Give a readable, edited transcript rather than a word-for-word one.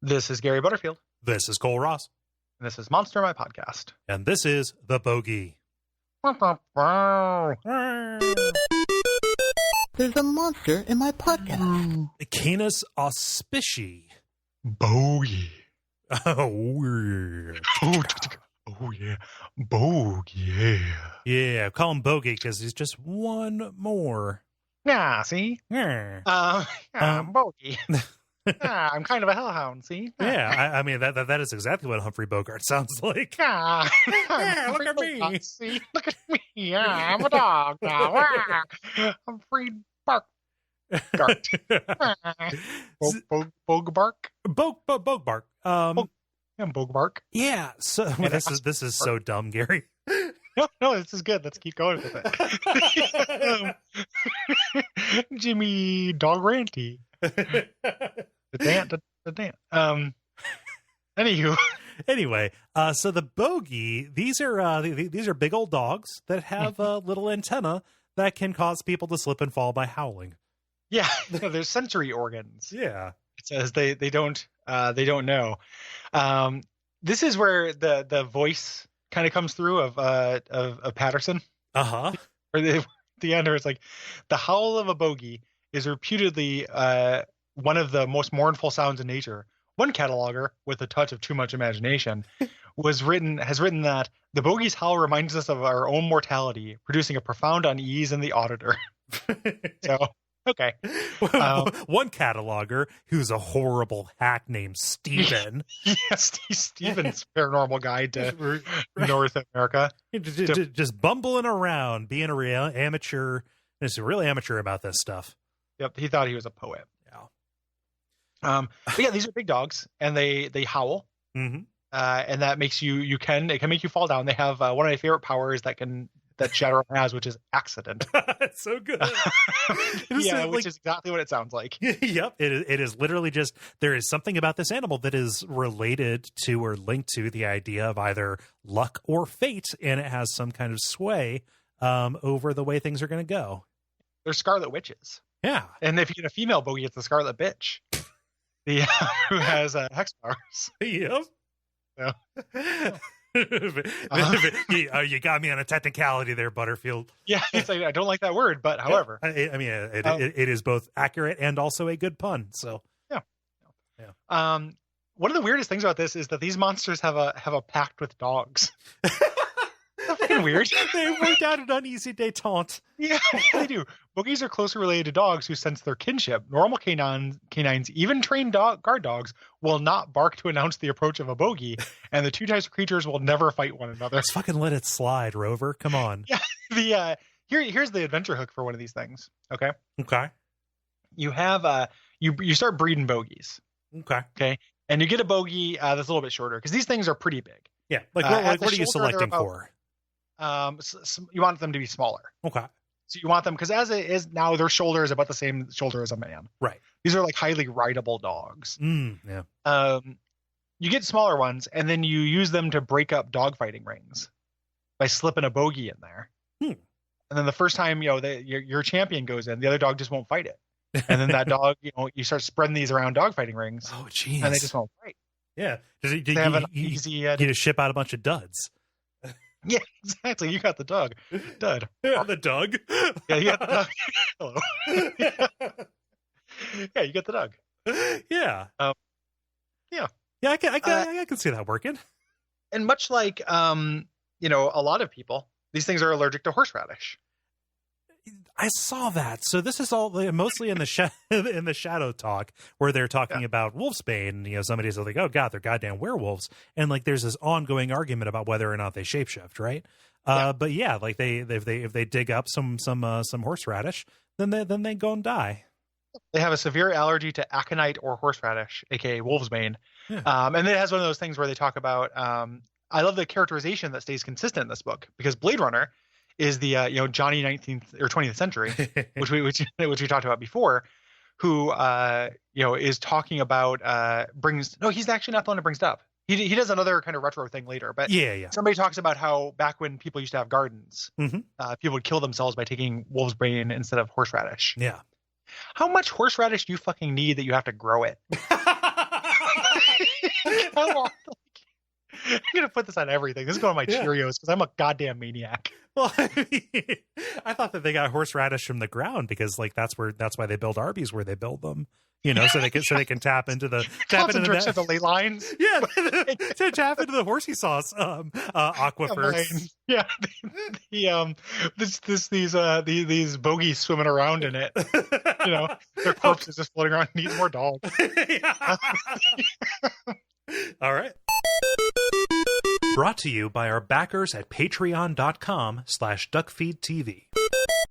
This is Gary Butterfield. This is Cole Ross. And this is Monster, my podcast. And this is The Bogie. There's a monster in my podcast. Canis auspici. Bogie. Oh, Oh, yeah. Bogie, yeah. yeah. Call him Bogie because he's just one more. Yeah, see? Yeah. Bogie. I'm kind of a hellhound, see? Yeah, I mean, that is exactly what Humphrey Bogart sounds like. Yeah, look at me. See? Look at me. Yeah, I'm a dog now. I'm free bark. Gart. Bogue bark? Bogue bark. Bogue bark. Yeah, so this is so dumb, Gary. No, this is good. Let's keep going with it. Jimmy Dog Ranty. The dant. Anyway, so the Bogie, these are big old dogs that have little antenna that can cause people to slip and fall by howling. Yeah, there's sensory organs. Yeah, it says they don't know. This is where the voice kind of comes through of Patterson. Uh-huh. Where the end, where it's like, the howl of a Bogie is reputedly one of the most mournful sounds in nature. One cataloger, with a touch of too much imagination, has written that the Bogie's howl reminds us of our own mortality, producing a profound unease in the auditor. So, okay. One cataloger who's a horrible hack named Steven. Yes, Steven's paranormal guide to North America. Just bumbling around, being a real amateur. Just a real amateur about this stuff. Yep, he thought he was a poet. Yeah. But yeah, these are big dogs, and they howl. Mm-hmm. And that makes it can make you fall down. They have one of my favorite powers that Shadowrun has, which is accident. It's so good. Yeah, which is exactly what it sounds like. Yep. It is literally just, there is something about this animal that is related to or linked to the idea of either luck or fate, and it has some kind of sway over the way things are going to go. They're scarlet witches. Yeah. And if you get a female Bogie, it's the scarlet bitch. Who has hex powers. Yep. Yeah. You got me on a technicality there, Butterfield. Yeah, it's like, I don't like that word, but however, I mean, it is both accurate and also a good pun. So yeah. One of the weirdest things about this is that these monsters have a pact with dogs. That's fucking weird. They worked out an uneasy détente. Yeah, they do. Bogies are closely related to dogs who sense their kinship. Normal canines, even trained guard dogs, will not bark to announce the approach of a Bogie, and the two types of creatures will never fight one another. Let's fucking let it slide, Rover. Come on. Yeah. Here's the adventure hook for one of these things. Okay. You have you start breeding Bogies. Okay. And you get a Bogie that's a little bit shorter because these things are pretty big. Yeah. What are you selecting for? You want them to be smaller. Okay. So you want them, because as it is now, their shoulder is about the same shoulder as a man. Right. These are like highly rideable dogs. Yeah. You get smaller ones, and then you use them to break up dogfighting rings by slipping a Bogie in there. And then the first time your champion goes in, the other dog just won't fight it. And then that dog, you start spreading these around dogfighting rings. Oh, jeez. And they just won't fight. Yeah. They have an easy. You just ship out a bunch of duds. Yeah, exactly. You got the dog. Dud. Yeah, the dog. Yeah, you got the dog. Hello. Yeah, you got the dog. Yeah. Yeah. Yeah, I can see that working. And much like a lot of people, these things are allergic to horseradish. I saw that. So this is all mostly in the shadow talk where they're talking about wolfsbane. Somebody's like, "Oh God, they're goddamn werewolves," and like there's this ongoing argument about whether or not they shapeshift, right? But yeah, like if they dig up some horseradish, then they go and die. They have a severe allergy to aconite or horseradish, aka wolfsbane. Yeah. And it has one of those things where they talk about. I love the characterization that stays consistent in this book, because Blade Runner is the Johnny 19th or 20th century, which we talked about before, who is talking about he's actually not the one who brings it up. He does another kind of retro thing later, but somebody talks about how back when people used to have gardens, people would kill themselves by taking wolfsbane instead of horseradish. Yeah. How much horseradish do you fucking need that you have to grow it? I'm gonna put this on everything. This is going on my Cheerios because I'm a goddamn maniac. Well, I thought that they got horseradish from the ground because like that's why they build Arby's where they build them. So they can tap into the ley lines. Yeah, to tap into the horsey sauce aquifers. Yeah, these bogies swimming around in it. Their corpses just floating around. Need more dogs. All right. Brought to you by our backers at patreon.com/duckfeed.tv.